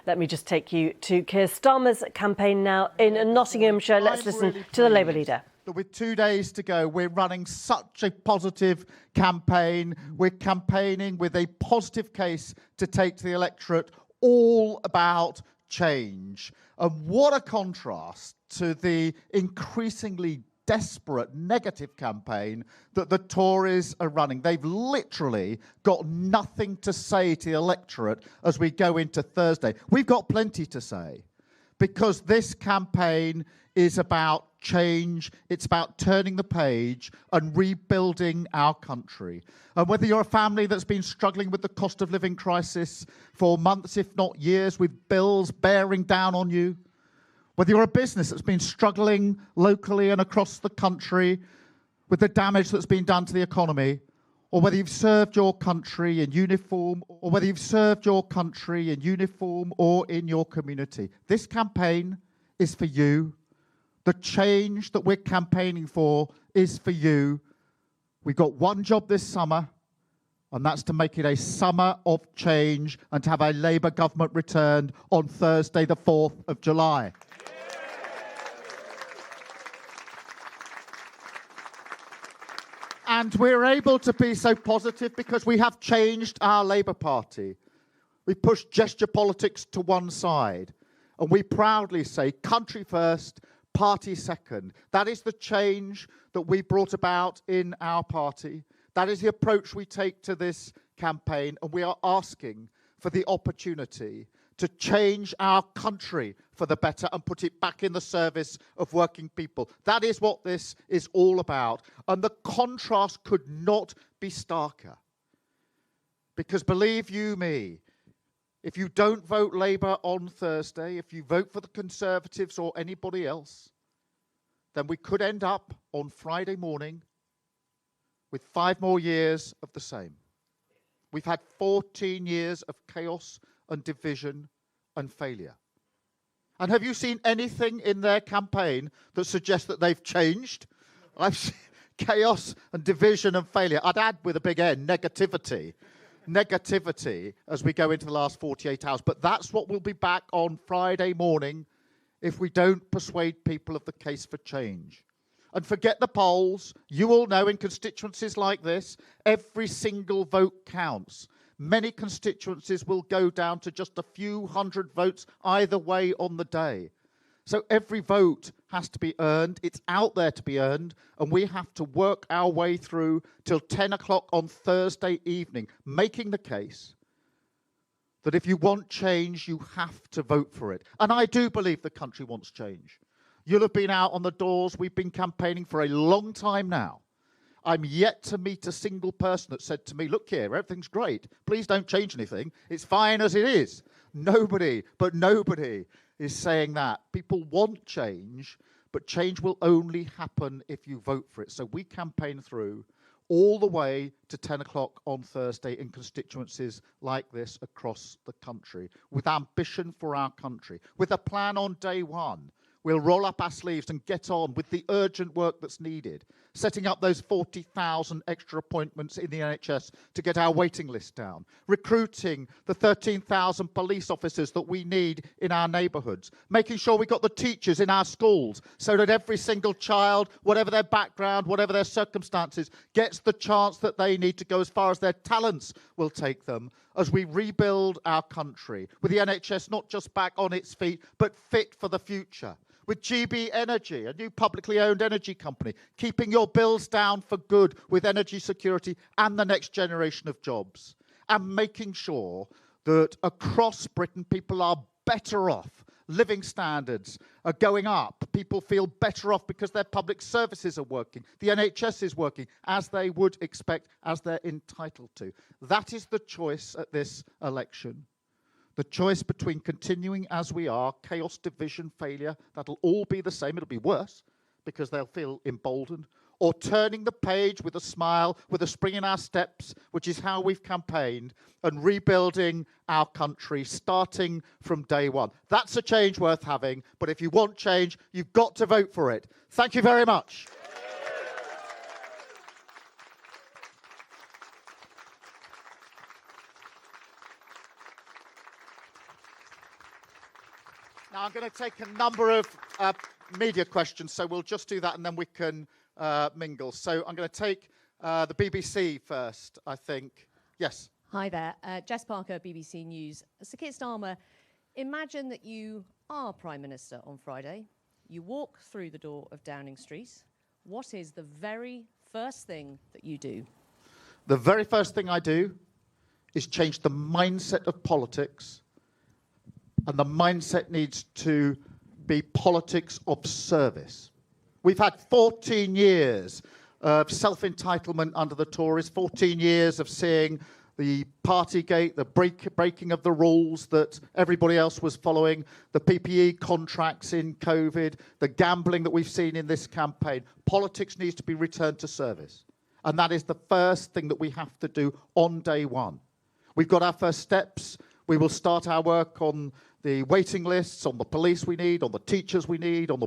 Let me just take you to Keir Starmer's campaign now in Nottinghamshire. Let's listen to the Labour leader. With 2 days to go, we're running such a positive campaign. We're campaigning with a positive case to take to the electorate, all about change. And what a contrast to the increasingly desperate negative campaign that the Tories are running. They've literally got nothing to say to the electorate as we go into Thursday. We've got plenty to say, because this campaign is about change, it's about turning the page and rebuilding our country. And whether you're a family that's been struggling with the cost of living crisis for months, if not years, with bills bearing down on you, whether you're a business that's been struggling locally and across the country with the damage that's been done to the economy, or whether you've served your country in uniform, or in your community, this campaign is for you. The change that we're campaigning for is for you. We've got one job this summer, and that's to make it a summer of change and to have a Labour government returned on Thursday, the 4th of July. And we're able to be so positive because we have changed our Labour Party. We pushed gesture politics to one side, and we proudly say country first, party second. That is the change that we brought about in our party. That is the approach we take to this campaign, and we are asking for the opportunity to change our country for the better and put it back in the service of working people. That is what this is all about. And the contrast could not be starker. Because believe you me, if you don't vote Labour on Thursday, if you vote for the Conservatives or anybody else, then we could end up on Friday morning with 5 more years of the same. We've had 14 years of chaos and division and failure. And have you seen anything in their campaign that suggests that they've changed? I've seen chaos and division and failure. I'd add with a big N, negativity. Negativity as we go into the last 48 hours. But that's what will be back on Friday morning if we don't persuade people of the case for change. And forget the polls. You all know in constituencies like this, every single vote counts. Many constituencies will go down to just a few hundred votes either way on the day. So every vote has to be earned. It's out there to be earned. And we have to work our way through till 10 o'clock on Thursday evening, making the case that if you want change, you have to vote for it. And I do believe the country wants change. You'll have been out on the doors. We've been campaigning for a long time now. I'm yet to meet a single person that said to me, look here, everything's great. Please don't change anything. It's fine as it is. Nobody is saying that. People want change, but change will only happen if you vote for it. So we campaign through all the way to 10 o'clock on Thursday in constituencies like this across the country, with ambition for our country, with a plan on day one. We'll roll up our sleeves and get on with the urgent work that's needed, setting up those 40,000 extra appointments in the NHS to get our waiting list down, recruiting the 13,000 police officers that we need in our neighbourhoods, making sure we've got the teachers in our schools so that every single child, whatever their background, whatever their circumstances, gets the chance that they need to go as far as their talents will take them, as we rebuild our country, with the NHS not just back on its feet, but fit for the future. With GB Energy, a new publicly owned energy company, keeping your bills down for good with energy security and the next generation of jobs. And making sure that across Britain, people are better off. Living standards are going up. People feel better off because their public services are working. The NHS is working as they would expect, as they're entitled to. That is the choice at this election. The choice between continuing as we are, chaos, division, failure, that'll all be the same. It'll be worse because they'll feel emboldened. Or turning the page with a smile, with a spring in our steps, which is how we've campaigned, and rebuilding our country, starting from day one. That's a change worth having, but if you want change, you've got to vote for it. Thank you very much. Now, I'm going to take a number of media questions, so we'll just do that and then we can mingle. So I'm going to take the BBC first, I think. Yes. Hi there. Jess Parker, BBC News. Sir Keir Starmer, imagine that you are Prime Minister on Friday. You walk through the door of Downing Street. What is the very first thing that you do? The very first thing I do is change the mindset of politics. And the mindset needs to be politics of service. We've had 14 years of self-entitlement under the Tories, 14 years of seeing the Partygate, the breaking of the rules that everybody else was following, the PPE contracts in COVID, the gambling that we've seen in this campaign. Politics needs to be returned to service. And that is the first thing that we have to do on day one. We've got our first steps. We will start our work on the waiting lists, on the police we need, on the teachers we need, on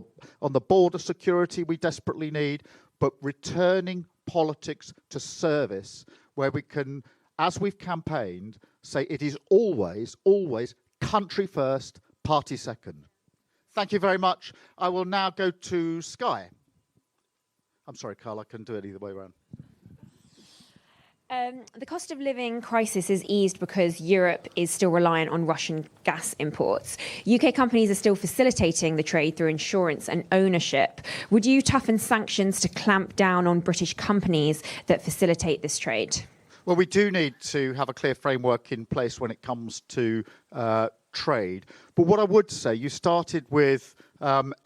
the border security we desperately need, but returning politics to service where we can, as we've campaigned, say it is always, always country first, party second. Thank you very much. I will now go to Sky. I'm sorry, Carl, I couldn't do it either way around. The cost of living crisis is eased because Europe is still reliant on Russian gas imports. UK companies are still facilitating the trade through insurance and ownership. Would you toughen sanctions to clamp down on British companies that facilitate this trade? Well, we do need to have a clear framework in place when it comes to trade. But what I would say, you started with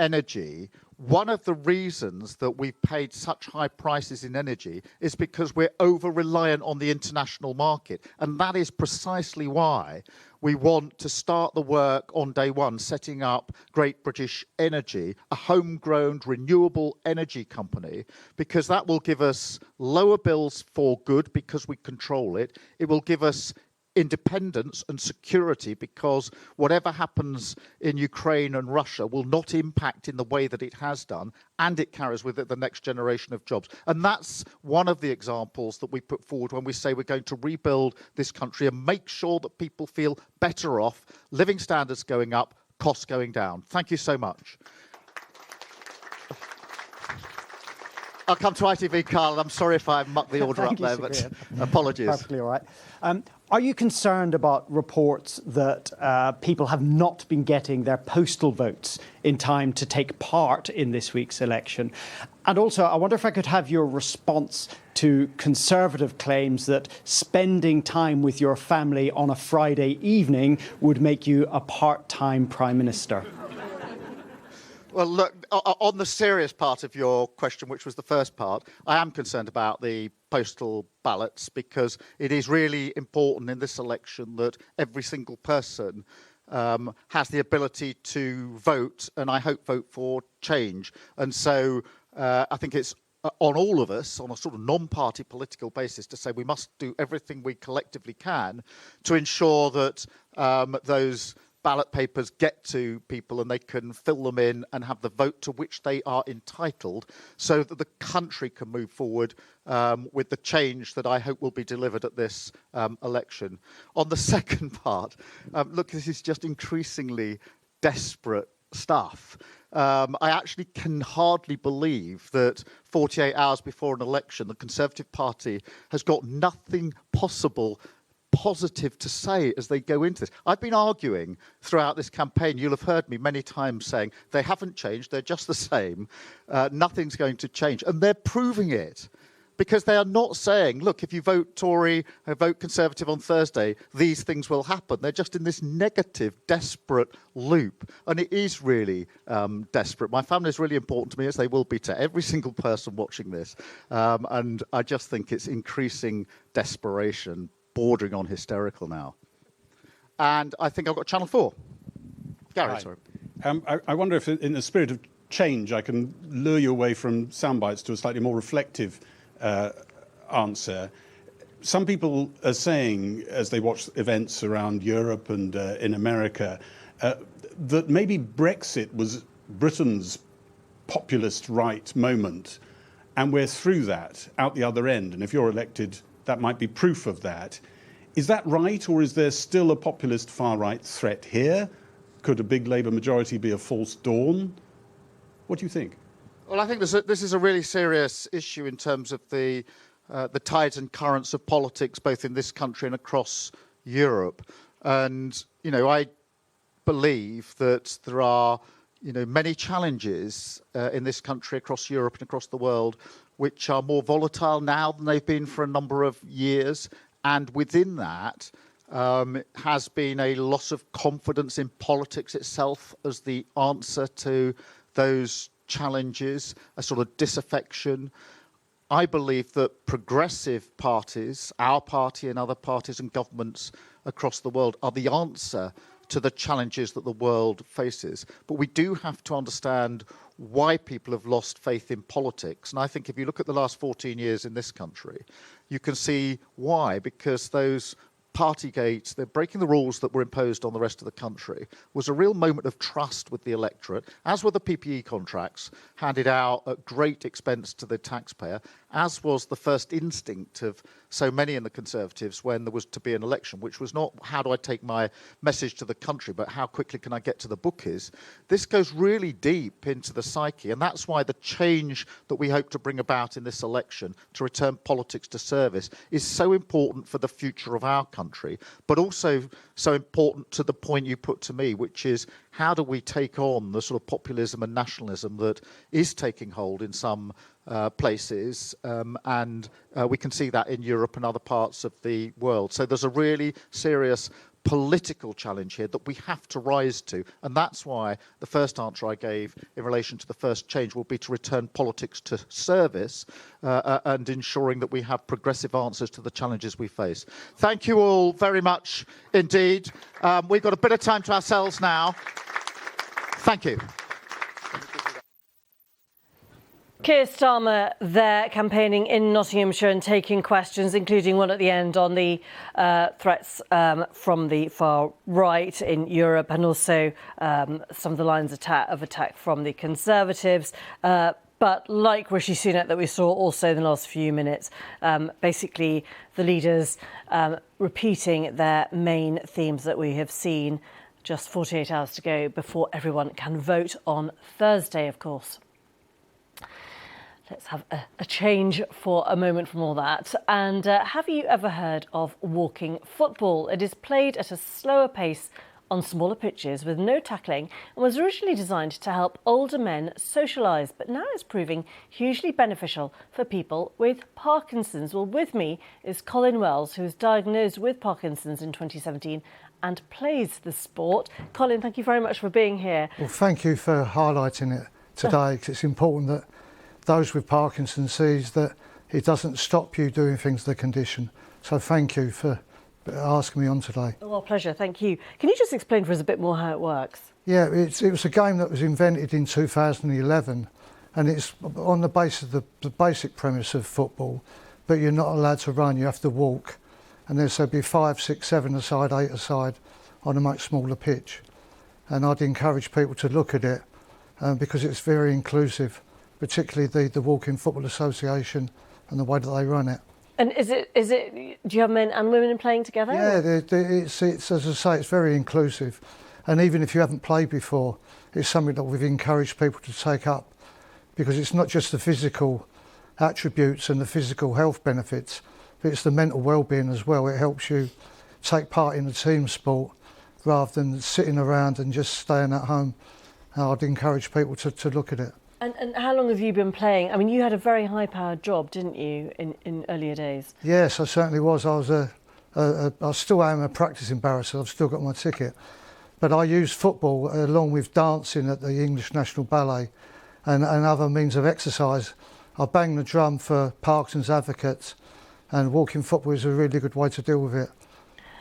energy. One of the reasons that we've paid such high prices in energy is because we're over-reliant on the international market. And that is precisely why we want to start the work on day one, setting up Great British Energy, a homegrown renewable energy company, because that will give us lower bills for good because we control it. It will give us independence and security because whatever happens in Ukraine and Russia will not impact in the way that it has done, and it carries with it the next generation of jobs. And that's one of the examples that we put forward when we say we're going to rebuild this country and make sure that people feel better off, living standards going up, costs going down. Thank you so much. I'll come to ITV, Carl. I'm sorry if I mucked the order up there, but apologies. Perfectly all right. Are you concerned about reports that people have not been getting their postal votes in time to take part in this week's election? And also, I wonder if I could have your response to Conservative claims that spending time with your family on a Friday evening would make you a part-time Prime Minister. Well, look, on the serious part of your question, which was the first part, I am concerned about the postal ballots because it is really important in this election that every single person has the ability to vote, and I hope vote for change. And so I think it's on all of us, on a sort of non-party political basis, to say we must do everything we collectively can to ensure that those ballot papers get to people and they can fill them in and have the vote to which they are entitled so that the country can move forward with the change that I hope will be delivered at this election. On the second part, look, this is just increasingly desperate stuff. I actually can hardly believe that 48 hours before an election, the Conservative Party has got nothing possible positive to say as they go into this. I've been arguing throughout this campaign, you'll have heard me many times saying they haven't changed, they're just the same, nothing's going to change. And they're proving it because they are not saying, look, if you vote Tory, vote Conservative on Thursday, these things will happen. They're just in this negative, desperate loop. And it is really desperate. My family is really important to me, as they will be to every single person watching this. And I just think it's increasing desperation, bordering on hysterical now. And I think I've got Channel 4. Gary, Hi. sorry. I wonder if, in the spirit of change, I can lure you away from sound bites to a slightly more reflective answer. Some people are saying, as they watch events around Europe and in America, that maybe Brexit was Britain's populist right moment, and we're through that, out the other end. And if you're elected, that might be proof of that. Is that right, or is there still a populist far-right threat here? Could a big Labour majority be a false dawn? What do you think? Well, I think this is a really serious issue in terms of the tides and currents of politics, both in this country and across Europe. And, you know, I believe that there are, you know, many challenges in this country, across Europe and across the world, which are more volatile now than they've been for a number of years. And within that has been a loss of confidence in politics itself as the answer to those challenges, a sort of disaffection. I believe that progressive parties, our party and other parties and governments across the world, are the answer to the challenges that the world faces. But we do have to understand why people have lost faith in politics. And I think if you look at the last 14 years in this country, you can see why, because those Partygate, the breaking the rules that were imposed on the rest of the country, was a real moment of trust with the electorate, as were the PPE contracts handed out at great expense to the taxpayer, as was the first instinct of so many in the Conservatives when there was to be an election, which was not how do I take my message to the country, but how quickly can I get to the bookies. This goes really deep into the psyche, and that's why the change that we hope to bring about in this election to return politics to service is so important for the future of our country, but also so important to the point you put to me, which is how do we take on the sort of populism and nationalism that is taking hold in some places, and we can see that in Europe and other parts of the world. So there's a really serious political challenge here that we have to rise to, and that's why the first answer I gave in relation to the first change will be to return politics to service and ensuring that we have progressive answers to the challenges we face. Thank you all very much indeed. We've got a bit of time to ourselves now. Thank you. Keir Starmer there campaigning in Nottinghamshire and taking questions, including one at the end on the threats from the far right in Europe, and also some of the lines of attack from the Conservatives. But like Rishi Sunak that we saw also in the last few minutes, basically the leaders repeating their main themes that we have seen: Just 48 hours to go before everyone can vote on Thursday, of course. Let's have a change for a moment from all that. And have you ever heard of walking football? It is played at a slower pace on smaller pitches with no tackling and was originally designed to help older men socialise, but now it's proving hugely beneficial for people with Parkinson's. Well, with me is Colin Wells, who was diagnosed with Parkinson's in 2017 and plays the sport. Colin, thank you very much for being here. Well, thank you for highlighting it today, because it's important that those with Parkinson's sees that it doesn't stop you doing things to the condition. So thank you for asking me on today. Oh, pleasure, thank you. Can you just explain for us a bit more how it works? Yeah, it was a game that was invented in 2011, and it's on the basis of the basic premise of football, but you're not allowed to run, you have to walk. And there'll be 5, 6, 7 aside, 8 aside on a much smaller pitch. And I'd encourage people to look at it because it's very inclusive, particularly the Walking Football Association and the way that they run it. And is it? Do you have men and women playing together? Yeah, it's as I say, it's very inclusive. And even if you haven't played before, it's something that we've encouraged people to take up, because it's not just the physical attributes and the physical health benefits, but it's the mental well-being as well. It helps you take part in a team sport rather than sitting around and just staying at home. I'd encourage people to look at it. And how long have you been playing? I mean, you had a very high-powered job, didn't you, in earlier days? Yes, I certainly was. I still am a practising barrister. I've still got my ticket. But I use football along with dancing at the English National Ballet and other means of exercise. I bang the drum for Parkinson's advocates, and walking football is a really good way to deal with it.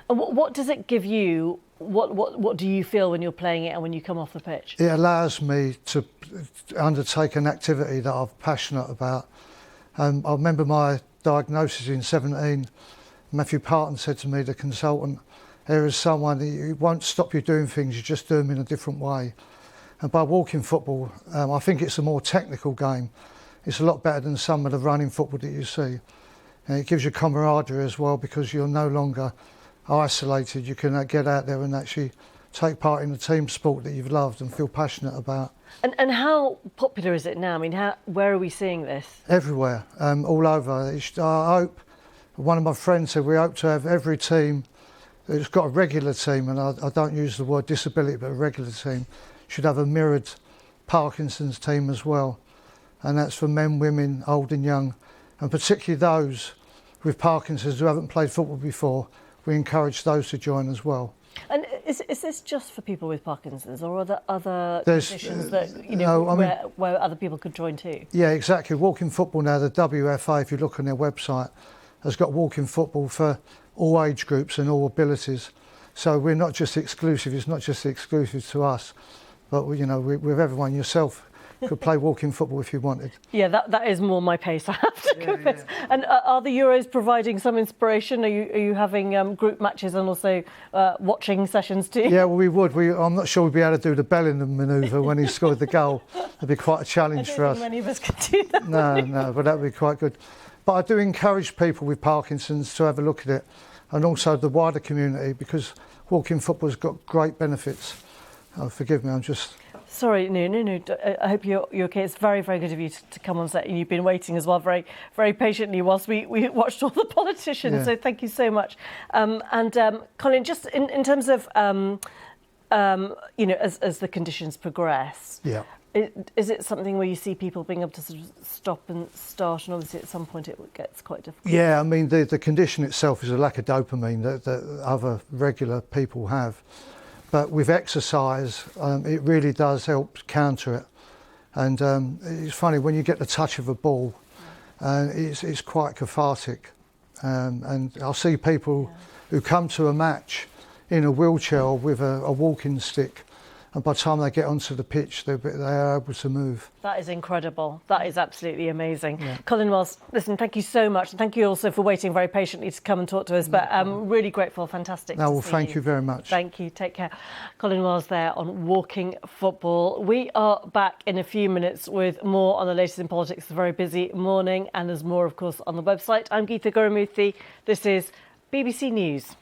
And what does it give you? What do you feel when you're playing it and when you come off the pitch? It allows me to undertake an activity that I'm passionate about. I remember my diagnosis in 17. Matthew Parton said to me, the consultant, there is someone who won't stop you doing things, you just do them in a different way. And by walking football, I think it's a more technical game. It's a lot better than some of the running football that you see. And it gives you camaraderie as well, because you're no longer isolated. You can get out there and actually take part in a team sport that you've loved and feel passionate about. And how popular is it now? I mean, where are we seeing this? Everywhere, all over. I hope, one of my friends said, we hope to have every team that's got a regular team, and I don't use the word disability, but a regular team, should have a mirrored Parkinson's team as well. And that's for men, women, old and young, and particularly those with Parkinson's who haven't played football before. We encourage those to join as well. And is this just for people with Parkinson's, or are there other conditions that where other people could join too? Yeah, exactly. Walking football now, the WFA, if you look on their website, has got walking football for all age groups and all abilities. So we're not just exclusive. It's not just exclusive to us, but with everyone. Yourself could play walking football if you wanted. Yeah, that is more my pace, I have to confess. Yeah. And are the Euros providing some inspiration? Are you having group matches and also watching sessions too? Yeah, well, we would. I'm not sure we'd be able to do the Bellingham manoeuvre when he scored the goal. It'd be quite a challenge for us. I don't think many of us could do that. No, but that would be quite good. But I do encourage people with Parkinson's to have a look at it, and also the wider community, because walking football's got great benefits. Oh, forgive me, I'm just... Sorry, no. I hope you're okay. It's very, very good of you to come on set, and you've been waiting as well very, very patiently whilst we watched all the politicians. Yeah. So thank you so much. Colin, just in terms of, as the conditions progress, yeah. Is it something where you see people being able to sort of stop and start, and obviously at some point it gets quite difficult? Yeah, I mean, the condition itself is a lack of dopamine that other regular people have. But with exercise, it really does help counter it. And it's funny, when you get the touch of a ball, it's quite cathartic. And I'll see people who come to a match in a wheelchair or with a walking stick, and by the time they get onto the pitch, they are able to move. That is incredible. That is absolutely amazing. Yeah. Colin Wells, listen, thank you so much. And thank you also for waiting very patiently to come and talk to us. But I'm really grateful, fantastic to see thank you very much. Thank you, take care. Colin Wells there on Walking Football. We are back in a few minutes with more on the latest in politics. It's a very busy morning, and there's more, of course, on the website. I'm Geetha Gurumurthy. This is BBC News.